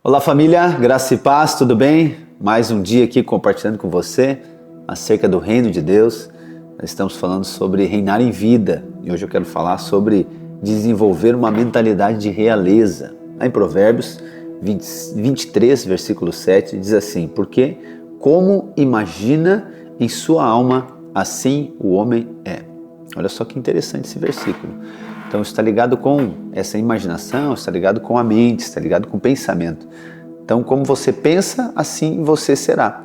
Olá família, graça e paz, tudo bem? Mais um dia aqui compartilhando com você acerca do reino de Deus. Nós estamos falando sobre reinar em vida e hoje eu quero falar sobre desenvolver uma mentalidade de realeza. Em Provérbios 23, versículo 7 diz assim: porque como imagina em sua alma, assim o homem é. Olha só que interessante esse versículo. Então está ligado com essa imaginação, está ligado com a mente, está ligado com o pensamento. Então como você pensa, assim você será.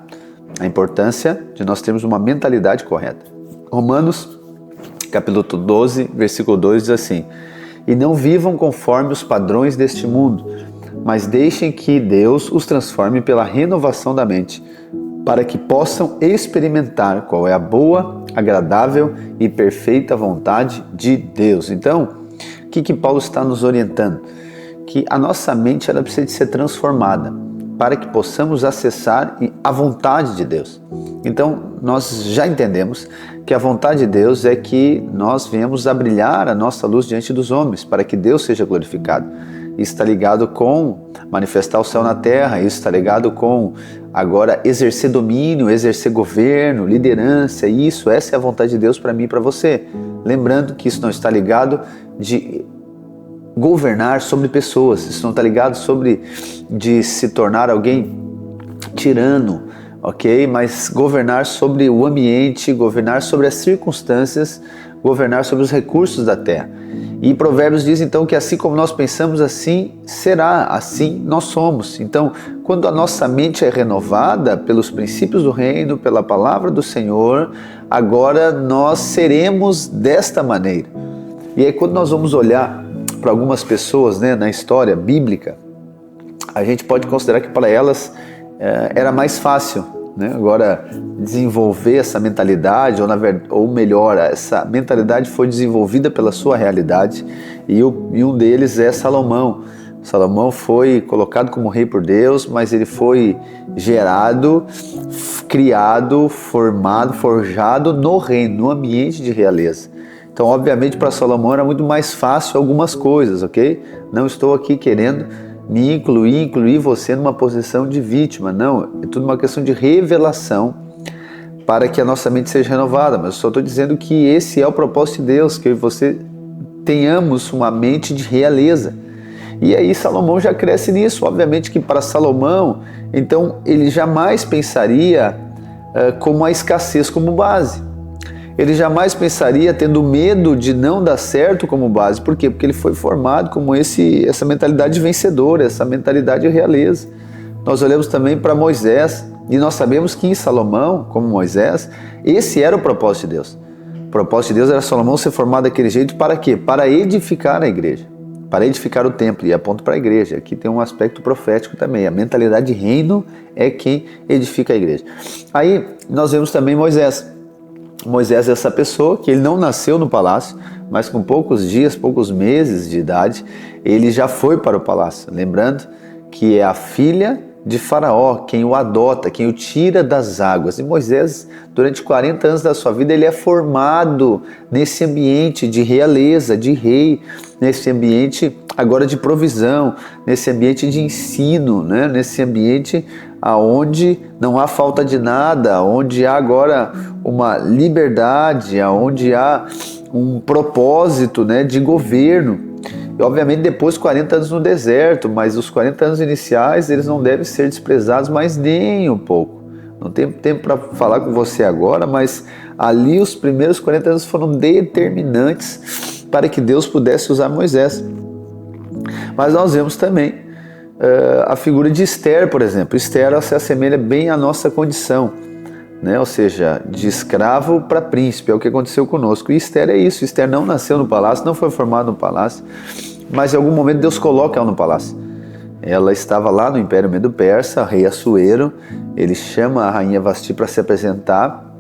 A importância de nós termos uma mentalidade correta. Romanos capítulo 12, versículo 2 diz assim: e não vivam conforme os padrões deste mundo, mas deixem que Deus os transforme pela renovação da mente, para que possam experimentar qual é a boa, agradável e perfeita vontade de Deus. Então, o que Paulo está nos orientando? Que a nossa mente ela precisa de ser transformada para que possamos acessar a vontade de Deus. Então, nós já entendemos que a vontade de Deus é que nós venhamos a brilhar a nossa luz diante dos homens, para que Deus seja glorificado. Isso está ligado com manifestar o céu na terra, isso está ligado com agora exercer domínio, exercer governo, liderança, essa é a vontade de Deus para mim e para você. Lembrando que isso não está ligado de governar sobre pessoas, isso não está ligado sobre de se tornar alguém tirano, ok? Mas governar sobre o ambiente, governar sobre as circunstâncias, governar sobre os recursos da terra. E Provérbios diz então que assim como nós pensamos, assim será, assim nós somos. Então, quando a nossa mente é renovada pelos princípios do reino, pela palavra do Senhor, agora nós seremos desta maneira. E aí quando nós vamos olhar para algumas pessoas, na história bíblica, a gente pode considerar que para elas era mais fácil. Agora, desenvolver essa mentalidade, ou melhor, essa mentalidade foi desenvolvida pela sua realidade, e um deles é Salomão. Salomão foi colocado como rei por Deus, mas ele foi gerado, criado, formado, forjado no reino, no ambiente de realeza. Então, obviamente, para Salomão era muito mais fácil algumas coisas, ok? Não estou aqui querendo me incluir você numa posição de vítima, não, é tudo uma questão de revelação para que a nossa mente seja renovada, mas eu só estou dizendo que esse é o propósito de Deus, que você tenhamos uma mente de realeza. E aí Salomão já cresce nisso. Obviamente que para Salomão, então ele jamais pensaria como a escassez como base. Ele jamais pensaria tendo medo de não dar certo como base. Por quê? Porque ele foi formado como essa mentalidade vencedora, essa mentalidade de realeza. Nós olhamos também para Moisés e nós sabemos que em Salomão, como Moisés, esse era o propósito de Deus. O propósito de Deus era Salomão ser formado daquele jeito para quê? Para edificar a igreja, para edificar o templo, e aponta para a igreja. Aqui tem um aspecto profético também. A mentalidade de reino é quem edifica a igreja. Aí nós vemos também Moisés. Moisés é essa pessoa que ele não nasceu no palácio, mas com poucos dias, poucos meses de idade, ele já foi para o palácio. Lembrando que é a filha de Faraó quem o adota, quem o tira das águas. E Moisés, durante 40 anos da sua vida, ele é formado nesse ambiente de realeza, de rei, nesse ambiente agora de provisão, nesse ambiente de ensino, nesse ambiente onde não há falta de nada, onde há agora uma liberdade, onde há um propósito de governo. E obviamente depois 40 anos no deserto, mas os 40 anos iniciais eles não devem ser desprezados mais nem um pouco. Não tenho tempo para falar com você agora, mas ali os primeiros 40 anos foram determinantes para que Deus pudesse usar Moisés. Mas nós vemos também a figura de Esther, por exemplo. Esther ela se assemelha bem à nossa condição, ou seja, de escravo para príncipe, é o que aconteceu conosco. E Esther é isso. Esther não nasceu no palácio, não foi formada no palácio, mas em algum momento Deus coloca ela no palácio. Ela estava lá no Império Medo-Persa, rei Assuero, ele chama a rainha Vasti para se apresentar.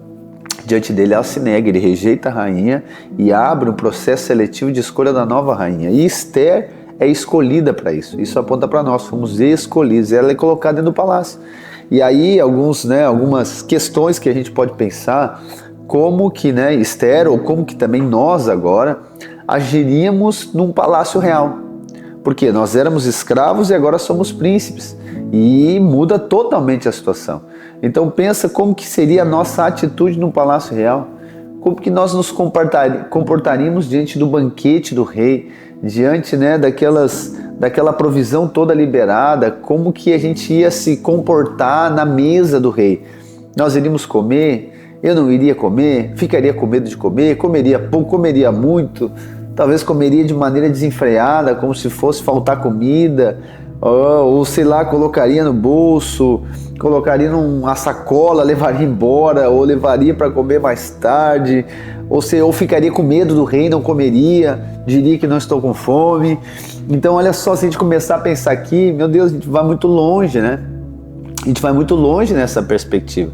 Diante dele ela se nega, ele rejeita a rainha e abre um processo seletivo de escolha da nova rainha. E Esther é escolhida para isso. Isso aponta para nós, fomos escolhidos. Ela é colocada dentro do palácio. E aí algumas questões que a gente pode pensar, como que Esther, ou como que também nós agora agiríamos num palácio real. Porque nós éramos escravos e agora somos príncipes. e muda totalmente a situação. Então pensa como que seria a nossa atitude no Palácio Real, como que nós nos comportaríamos diante do banquete do rei, diante, né, daquela provisão toda liberada, como que a gente ia se comportar na mesa do rei. Nós iríamos comer? Eu não iria comer? Ficaria com medo de comer? Comeria pouco? Comeria muito? Talvez comeria de maneira desenfreada, como se fosse faltar comida, ou sei lá, colocaria no bolso, colocaria numa sacola, levaria embora, ou levaria para comer mais tarde, ou ficaria com medo do rei, não comeria, diria que não estou com fome. Então olha só, se a gente começar a pensar aqui, meu Deus, a gente vai muito longe, né? A gente vai muito longe nessa perspectiva.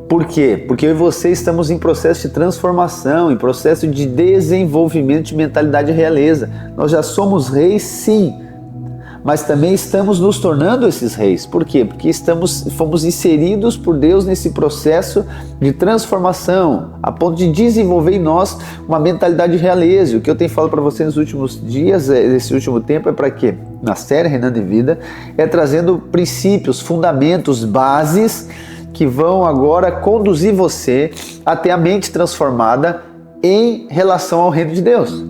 Por quê? Porque eu e você estamos em processo de transformação, em processo de desenvolvimento de mentalidade realeza. Nós já somos reis, sim, mas também estamos nos tornando esses reis. Por quê? Porque fomos inseridos por Deus nesse processo de transformação, a ponto de desenvolver em nós uma mentalidade realeza. O que eu tenho falado para você nos últimos dias, nesse último tempo, é para quê? Na série Reinando em Vida, é trazendo princípios, fundamentos, bases que vão agora conduzir você a ter a mente transformada em relação ao reino de Deus.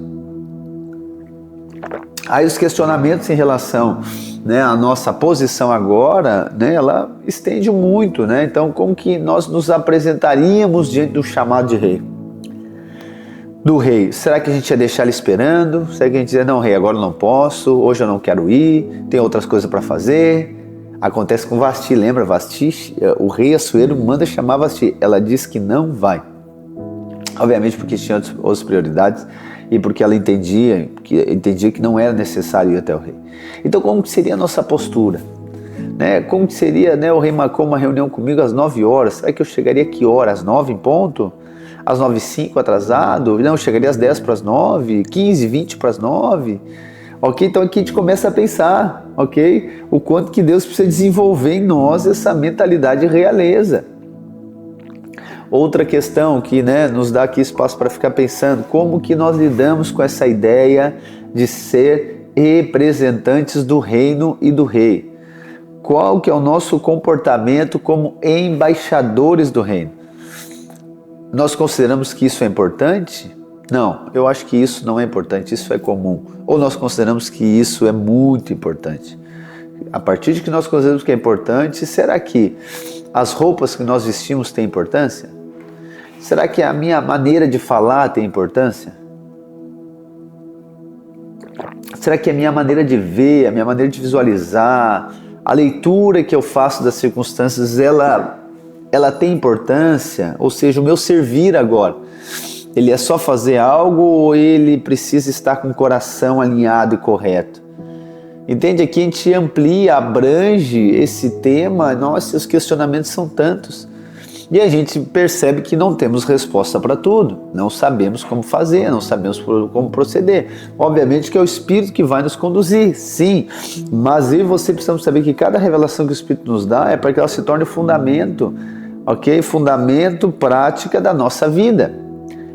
Aí os questionamentos em relação, né, à nossa posição agora, né, ela estende muito, né? Então, como que nós nos apresentaríamos diante do chamado de rei? Do rei, será que a gente ia deixar ele esperando? Será que a gente ia dizer, não, rei, agora eu não posso, hoje eu não quero ir, tem outras coisas para fazer? Acontece com Vasti, lembra Vasti? O rei Assuero manda chamar Vasti, ela diz que não vai. Obviamente porque tinha outras prioridades e porque ela entendia que não era necessário ir até o rei. Então como que seria a nossa postura? Né? Como que seria, né? O rei marcou uma reunião comigo às 9 horas, será que eu chegaria que hora? Às 9 em ponto? Às 9h05 atrasado? Não, eu chegaria às 10 para as 9, 15, 20 para as 9. Ok? Então aqui a gente começa a pensar, ok? O quanto que Deus precisa desenvolver em nós essa mentalidade realeza. Outra questão que, né, nos dá aqui espaço para ficar pensando, como que nós lidamos com essa ideia de ser representantes do reino e do rei? Qual que é o nosso comportamento como embaixadores do reino? Nós consideramos que isso é importante? Não, eu acho que isso não é importante, isso é comum. Ou nós consideramos que isso é muito importante? A partir de que nós consideramos que é importante, será que as roupas que nós vestimos têm importância? Será que a minha maneira de falar tem importância? Será que a minha maneira de ver, a minha maneira de visualizar, a leitura que eu faço das circunstâncias, ela tem importância? Ou seja, o meu servir agora, ele é só fazer algo ou ele precisa estar com o coração alinhado e correto? Entende? Aqui a gente amplia, abrange esse tema. Nossa, os questionamentos são tantos. E a gente percebe que não temos resposta para tudo. Não sabemos como fazer, não sabemos como proceder. Obviamente que é o Espírito que vai nos conduzir, sim. Mas eu e você precisamos saber que cada revelação que o Espírito nos dá é para que ela se torne fundamento, ok? Fundamento, prática da nossa vida.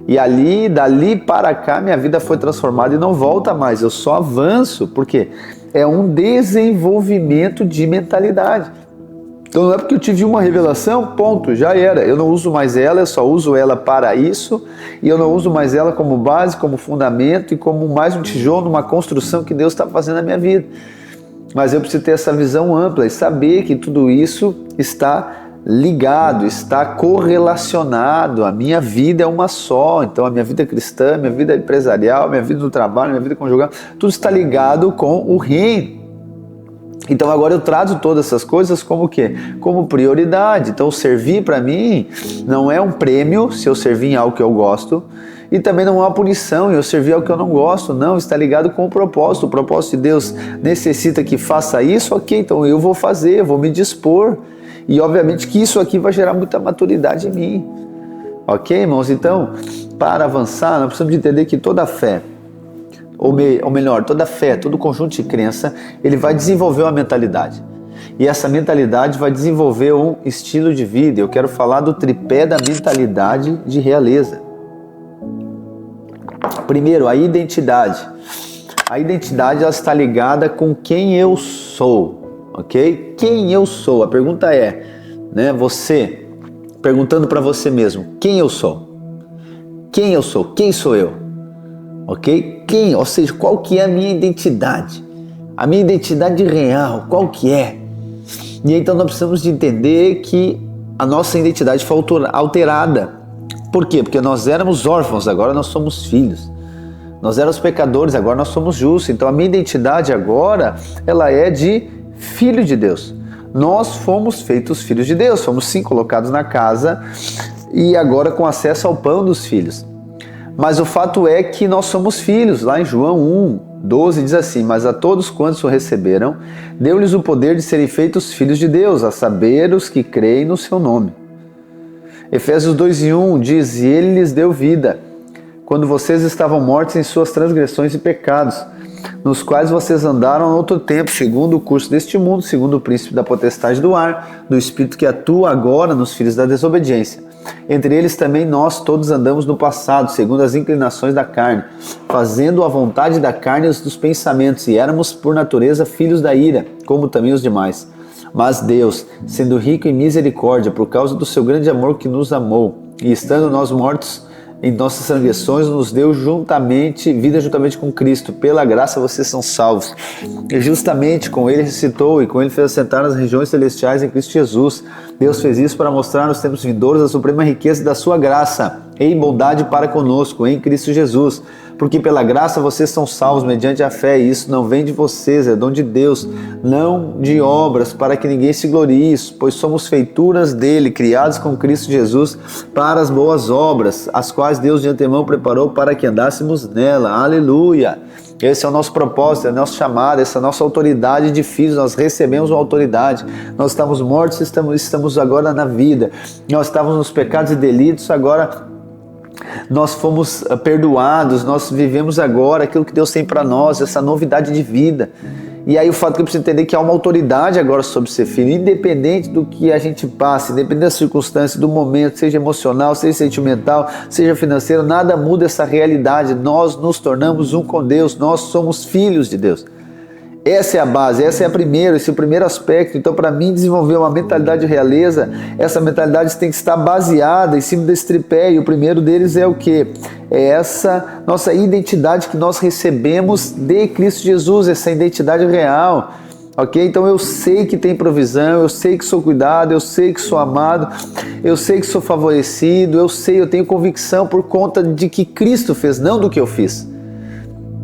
E dali para cá, minha vida foi transformada e não volta mais. Eu só avanço, porque é um desenvolvimento de mentalidade. Então não é porque eu tive uma revelação, ponto, já era. Eu não uso mais ela, eu só uso ela para isso. E eu não uso mais ela como base, como fundamento e como mais um tijolo numa construção que Deus está fazendo na minha vida. Mas eu preciso ter essa visão ampla e saber que tudo isso está ligado, está correlacionado. A minha vida é uma só. Então a minha vida cristã, minha vida empresarial, minha vida no trabalho, minha vida conjugal, tudo está ligado com o reino. Então agora eu trato todas essas coisas como o quê? Como prioridade. Então servir para mim não é um prêmio se eu servir em algo que eu gosto, e também não é uma punição e eu servir algo que eu não gosto. Não, está ligado com o propósito. O propósito de Deus necessita que faça isso, ok, então eu vou fazer, eu vou me dispor. E obviamente que isso aqui vai gerar muita maturidade em mim. Ok, irmãos? Então, para avançar, nós precisamos entender que toda fé, ou melhor, toda fé, todo conjunto de crença, ele vai desenvolver uma mentalidade. E essa mentalidade vai desenvolver um estilo de vida. Eu quero falar do tripé da mentalidade de realeza. Primeiro, a identidade. A identidade ela está ligada com quem eu sou. ok? Quem eu sou? A pergunta é, né, você, perguntando para você mesmo, quem eu sou? Quem eu sou? Quem sou eu? Ok? Quem? Ou seja, qual que é a minha identidade? A minha identidade real, qual que é? E então nós precisamos de entender que a nossa identidade foi alterada. Por quê? Porque nós éramos órfãos, agora nós somos filhos. Nós éramos pecadores, agora nós somos justos. Então a minha identidade agora, ela é de filho de Deus. Nós fomos feitos filhos de Deus, fomos sim colocados na casa e agora com acesso ao pão dos filhos. Mas o fato é que nós somos filhos. Lá em João 1:12 diz assim: mas a todos quantos o receberam, deu-lhes o poder de serem feitos filhos de Deus, a saber, os que creem no seu nome. Efésios 2:1 diz: e ele lhes deu vida, quando vocês estavam mortos em suas transgressões e pecados, nos quais vocês andaram no outro tempo, segundo o curso deste mundo, segundo o príncipe da potestade do ar, do espírito que atua agora nos filhos da desobediência. Entre eles também nós todos andamos no passado, segundo as inclinações da carne, fazendo a vontade da carne e dos pensamentos, e éramos por natureza filhos da ira, como também os demais. Mas Deus, sendo rico em misericórdia, por causa do seu grande amor que nos amou, e estando nós mortos em nossas transgressões, nos deu vida juntamente com Cristo. Pela graça vocês são salvos. E justamente com ele ressuscitou e com ele fez assentar nas regiões celestiais em Cristo Jesus. Deus fez isso para mostrar nos tempos vindouros a suprema riqueza da sua graça em bondade para conosco em Cristo Jesus. Porque pela graça vocês são salvos mediante a fé, e isso não vem de vocês, é dom de Deus, não de obras, para que ninguém se glorie, pois somos feituras dele, criados com Cristo Jesus para as boas obras, as quais Deus de antemão preparou para que andássemos nela. Aleluia! Esse é o nosso propósito, é o nosso chamado, essa é a nossa autoridade de filhos. Nós recebemos uma autoridade. Nós estávamos mortos, estamos agora na vida. Nós estávamos nos pecados e delitos, agora nós fomos perdoados, nós vivemos agora aquilo que Deus tem para nós, essa novidade de vida. E aí o fato que eu preciso entender que há uma autoridade agora sobre ser filho, independente do que a gente passe, independente das circunstâncias, do momento, seja emocional, seja sentimental, seja financeiro, nada muda essa realidade. Nós nos tornamos um com Deus, nós somos filhos de Deus. Essa é a base, esse é o primeiro aspecto. Então, para mim desenvolver uma mentalidade de realeza, essa mentalidade tem que estar baseada em cima desse tripé, e o primeiro deles é o quê? É essa nossa identidade que nós recebemos de Cristo Jesus, essa identidade real, ok? Então eu sei que tem provisão, eu sei que sou cuidado, eu sei que sou amado, eu sei que sou favorecido, eu tenho convicção por conta de que Cristo fez, não do que eu fiz.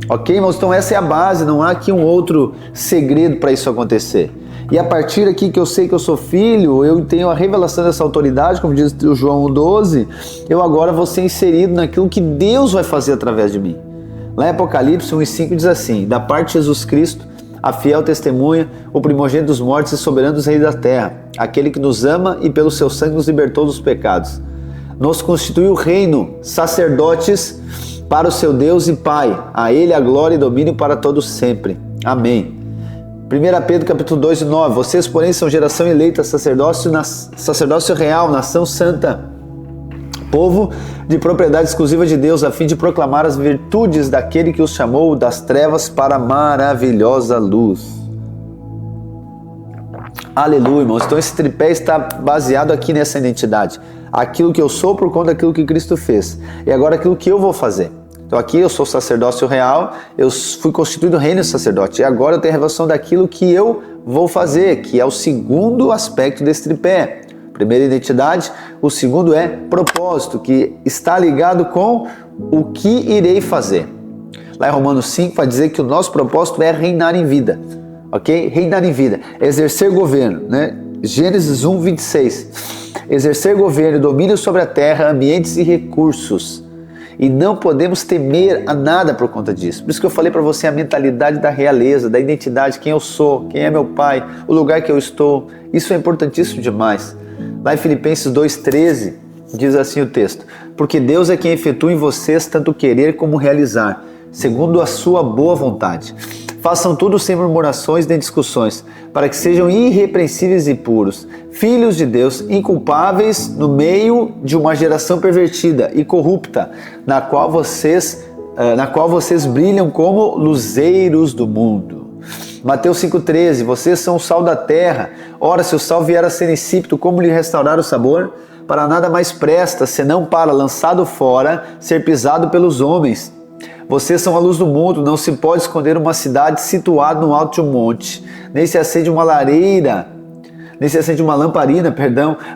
Ok, irmãos? Então essa é a base, não há aqui um outro segredo para isso acontecer. E a partir aqui que eu sei que eu sou filho, eu tenho a revelação dessa autoridade, como diz o João 12, eu agora vou ser inserido naquilo que Deus vai fazer através de mim. Lá em Apocalipse 1:5 diz assim: da parte de Jesus Cristo, a fiel testemunha, o primogênito dos mortos e soberano dos reis da terra, aquele que nos ama e pelo seu sangue nos libertou dos pecados. Nos constituiu reino, sacerdotes para o seu Deus e Pai, a Ele a glória e domínio para todos sempre. Amém. 1 Pedro capítulo 2:9, vocês porém são geração eleita, sacerdócio real, nação santa, povo de propriedade exclusiva de Deus, a fim de proclamar as virtudes daquele que os chamou das trevas para a maravilhosa luz. Aleluia, irmãos. Então esse tripé está baseado aqui nessa identidade. Aquilo que eu sou por conta daquilo que Cristo fez. E agora aquilo que eu vou fazer. Então aqui eu sou sacerdócio real, eu fui constituído reino sacerdote. E agora eu tenho a revelação daquilo que eu vou fazer, que é o segundo aspecto desse tripé. Primeira, identidade. O segundo é propósito, que está ligado com o que irei fazer. Lá em Romanos 5 vai dizer que o nosso propósito é reinar em vida. Ok? Reinar em vida. Exercer governo, né? Gênesis 1:26. Exercer governo, domínio sobre a terra, ambientes e recursos. E não podemos temer a nada por conta disso. Por isso que eu falei para você a mentalidade da realeza, da identidade, quem eu sou, quem é meu pai, o lugar que eu estou. Isso é importantíssimo demais. Lá em Filipenses 2:13 diz assim o texto: porque Deus é quem efetua em vocês tanto querer como realizar, segundo a sua boa vontade. Façam tudo sem murmurações nem discussões, para que sejam irrepreensíveis e puros, filhos de Deus, inculpáveis no meio de uma geração pervertida e corrupta, na qual vocês brilham como luzeiros do mundo. Mateus 5,13, vocês são o sal da terra. Ora, se o sal vier a ser insípido, como lhe restaurar o sabor? Para nada mais presta, senão para, lançado fora, ser pisado pelos homens. Vocês são a luz do mundo, não se pode esconder uma cidade situada no alto de um monte, nem se acende uma lamparina,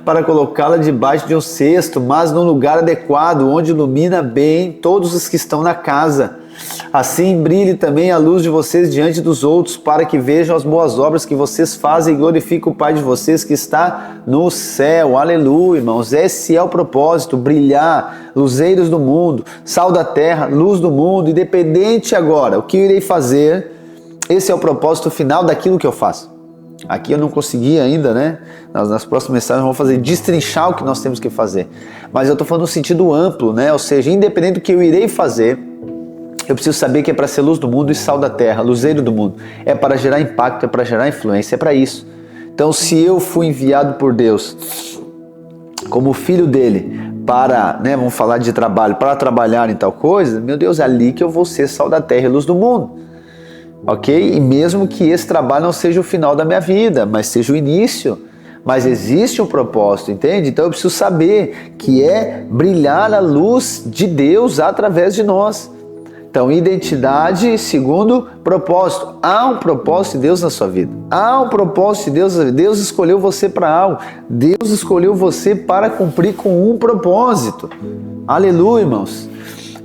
para colocá-la debaixo de um cesto, mas num lugar adequado, onde ilumina bem todos os que estão na casa. Assim brilhe também a luz de vocês diante dos outros, para que vejam as boas obras que vocês fazem e glorifiquem o Pai de vocês que está no céu. Aleluia, irmãos. Esse é o propósito, brilhar, luzeiros do mundo, sal da terra, luz do mundo, independente agora, o que eu irei fazer, esse é o propósito final daquilo que eu faço. Aqui eu não consegui ainda, né? Nas próximas mensagens vamos fazer destrinchar o que nós temos que fazer. Mas eu estou falando no sentido amplo, né? Ou seja, independente do que eu irei fazer, eu preciso saber que é para ser luz do mundo e sal da terra, luzeiro do mundo. É para gerar impacto, é para gerar influência, é para isso. Então, se eu fui enviado por Deus como filho dele para, né, vamos falar de trabalho, para trabalhar em tal coisa, meu Deus, é ali que eu vou ser sal da terra e luz do mundo. Ok? E mesmo que esse trabalho não seja o final da minha vida, mas seja o início, mas existe um propósito, entende? Então eu preciso saber que é brilhar a luz de Deus através de nós. Então, identidade segundo propósito. Há um propósito de Deus na sua vida. Há um propósito de Deus na sua vida. Deus escolheu você para algo. Deus escolheu você para cumprir com um propósito. Aleluia, irmãos.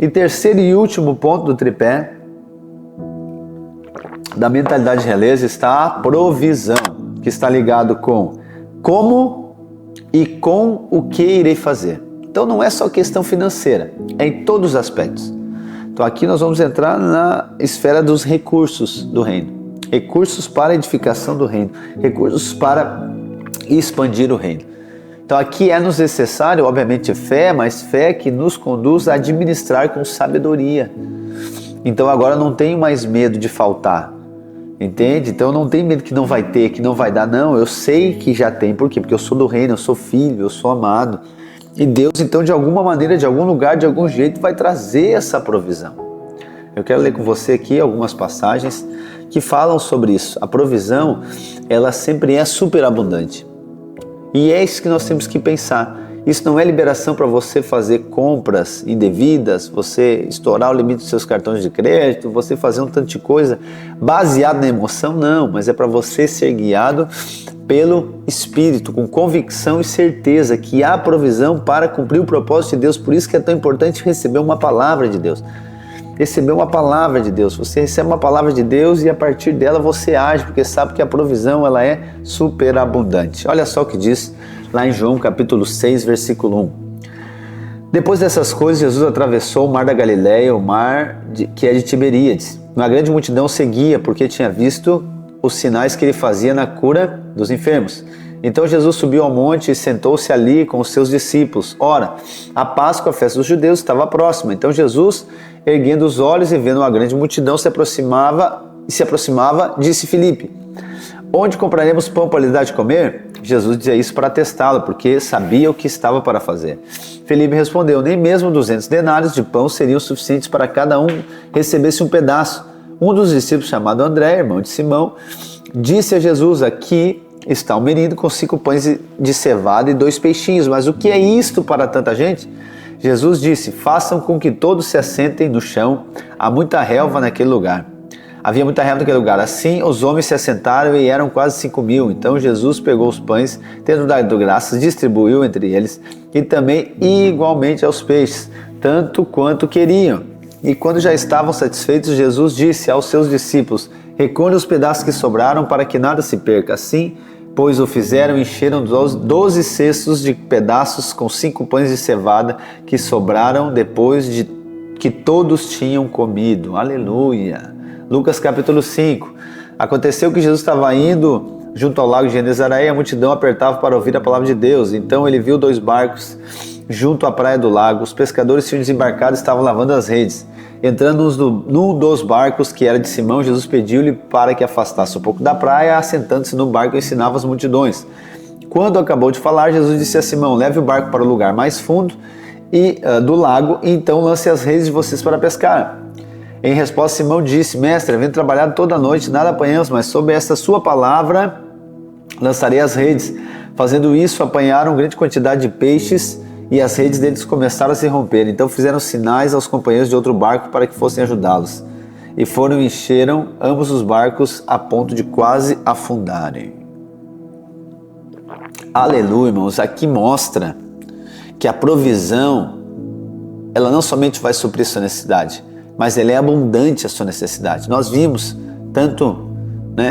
E terceiro e último ponto do tripé da mentalidade realeza está a provisão, que está ligado com como e com o que irei fazer. Então não é só questão financeira, é em todos os aspectos. Então aqui nós vamos entrar na esfera dos recursos do reino. Recursos para a edificação do reino, recursos para expandir o reino. Então aqui é-nos necessário, obviamente, fé, mas fé que nos conduz a administrar com sabedoria. Então agora não tenho mais medo de faltar. Entende? Então eu não tenho medo que não vai ter, que não vai dar. Não, eu sei que já tem. Por quê? Porque eu sou do reino, eu sou filho, eu sou amado. E Deus, então, de alguma maneira, de algum lugar, de algum jeito, vai trazer essa provisão. Eu quero ler com você aqui algumas passagens que falam sobre isso. A provisão, ela sempre é superabundante. E é isso que nós temos que pensar. Isso não é liberação para você fazer compras indevidas, você estourar o limite dos seus cartões de crédito, você fazer um tanto de coisa baseado na emoção, não, mas é para você ser guiado pelo Espírito, com convicção e certeza que há provisão para cumprir o propósito de Deus. Por isso que é tão importante receber uma palavra de Deus. Receber uma palavra de Deus. Você recebe uma palavra de Deus e a partir dela você age, porque sabe que a provisão ela é superabundante. Olha só o que diz lá em João capítulo 6, versículo 1. Depois dessas coisas, Jesus atravessou o mar da Galileia, o mar que é de Tiberíades. Uma grande multidão seguia, porque tinha visto os sinais que ele fazia na cura dos enfermos. Então Jesus subiu ao monte e sentou-se ali com os seus discípulos. Ora, a Páscoa, a festa dos judeus, estava próxima. Então Jesus, erguendo os olhos e vendo uma grande multidão, se aproximava, disse Filipe: onde compraremos pão para lhe dar de comer? Jesus dizia isso para testá-lo, porque sabia o que estava para fazer. Filipe respondeu: nem mesmo 200 denários de pão seriam suficientes para cada um recebesse um pedaço. Um dos discípulos, chamado André, irmão de Simão, disse a Jesus: aqui está um menino com 5 pães de cevada e 2 peixinhos, mas o que é isto para tanta gente? Jesus disse: façam com que todos se assentem no chão, há muita relva naquele lugar. Havia muita relva naquele lugar. Assim os homens se assentaram e eram quase 5.000. Então Jesus pegou os pães, tendo dado graças, distribuiu entre eles e também igualmente aos peixes, tanto quanto queriam. E quando já estavam satisfeitos, Jesus disse aos seus discípulos: recolham os pedaços que sobraram para que nada se perca. Assim, pois o fizeram, encheram 12 cestos de pedaços com 5 pães de cevada que sobraram depois de que todos tinham comido. Aleluia! Lucas capítulo 5. Aconteceu que Jesus estava indo junto ao lago de Genezaré e a multidão apertava para ouvir a palavra de Deus. Então ele viu 2 barcos junto à praia do lago. Os pescadores tinham desembarcado e estavam lavando as redes. Entrando num dos barcos, que era de Simão, Jesus pediu-lhe para que afastasse um pouco da praia, assentando-se no barco, ensinava as multidões. Quando acabou de falar, Jesus disse a Simão: leve o barco para o lugar mais fundo do lago, e então lance as redes de vocês para pescar. Em resposta, Simão disse: Mestre, havendo trabalhado toda a noite, nada apanhamos, mas sob esta sua palavra lançarei as redes. Fazendo isso, apanharam grande quantidade de peixes e as redes deles começaram a se romper. Então fizeram sinais aos companheiros de outro barco para que fossem ajudá-los. E foram e encheram ambos os barcos a ponto de quase afundarem. Aleluia, irmãos. Aqui mostra que a provisão, ela não somente vai suprir sua necessidade, mas ela é abundante a sua necessidade. Nós vimos tanto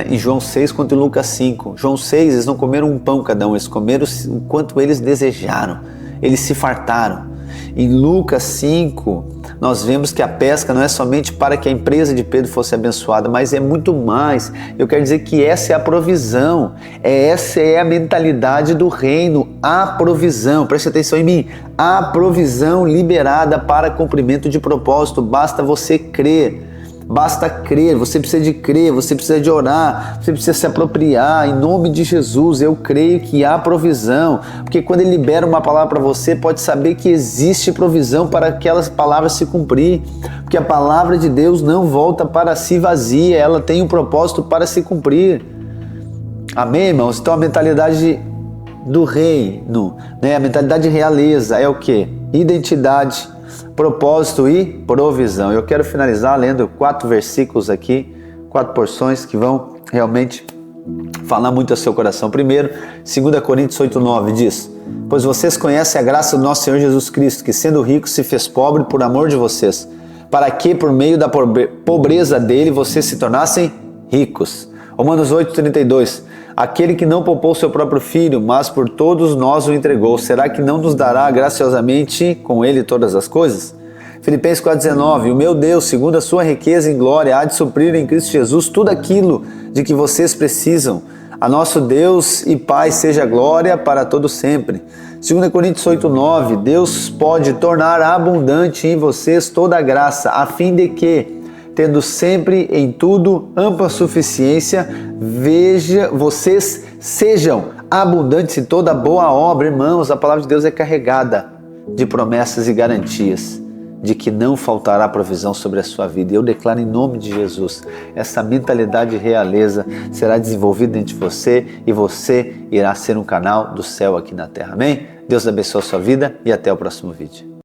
em João 6 quanto em Lucas 5. João 6, eles não comeram um pão cada um, eles comeram o quanto eles desejaram, eles se fartaram. Em Lucas 5, nós vemos que a pesca não é somente para que a empresa de Pedro fosse abençoada, mas é muito mais. Eu quero dizer que essa é a provisão, essa é a mentalidade do reino, a provisão. Preste atenção em mim, a provisão liberada para cumprimento de propósito. Basta você crer. Basta crer, você precisa de crer, você precisa de orar, você precisa se apropriar. Em nome de Jesus, eu creio que há provisão, porque quando Ele libera uma palavra para você, pode saber que existe provisão para aquelas palavras se cumprir, porque a palavra de Deus não volta para si vazia, ela tem um propósito para se cumprir. Amém, irmãos? Então a mentalidade do reino, a mentalidade de realeza é o quê? Identidade, propósito e provisão. Eu quero finalizar lendo 4 versículos aqui, 4 porções que vão realmente falar muito ao seu coração. Primeiro, 2 Coríntios 8:9 diz: Pois vocês conhecem a graça do nosso Senhor Jesus Cristo, que sendo rico se fez pobre por amor de vocês, para que por meio da pobreza dele vocês se tornassem ricos. Romanos 8:32: Aquele que não poupou seu próprio filho, mas por todos nós o entregou, será que não nos dará graciosamente com ele todas as coisas? Filipenses 4:19: O meu Deus, segundo a sua riqueza em glória, há de suprir em Cristo Jesus tudo aquilo de que vocês precisam. A nosso Deus e Pai seja glória para todo sempre. 2 Coríntios 8:9: Deus pode tornar abundante em vocês toda a graça, a fim de que, tendo sempre em tudo ampla suficiência, vocês sejam abundantes em toda boa obra. Irmãos, a palavra de Deus é carregada de promessas e garantias de que não faltará provisão sobre a sua vida. E eu declaro em nome de Jesus, essa mentalidade de realeza será desenvolvida dentro de você e você irá ser um canal do céu aqui na terra. Amém? Deus abençoe a sua vida e até o próximo vídeo.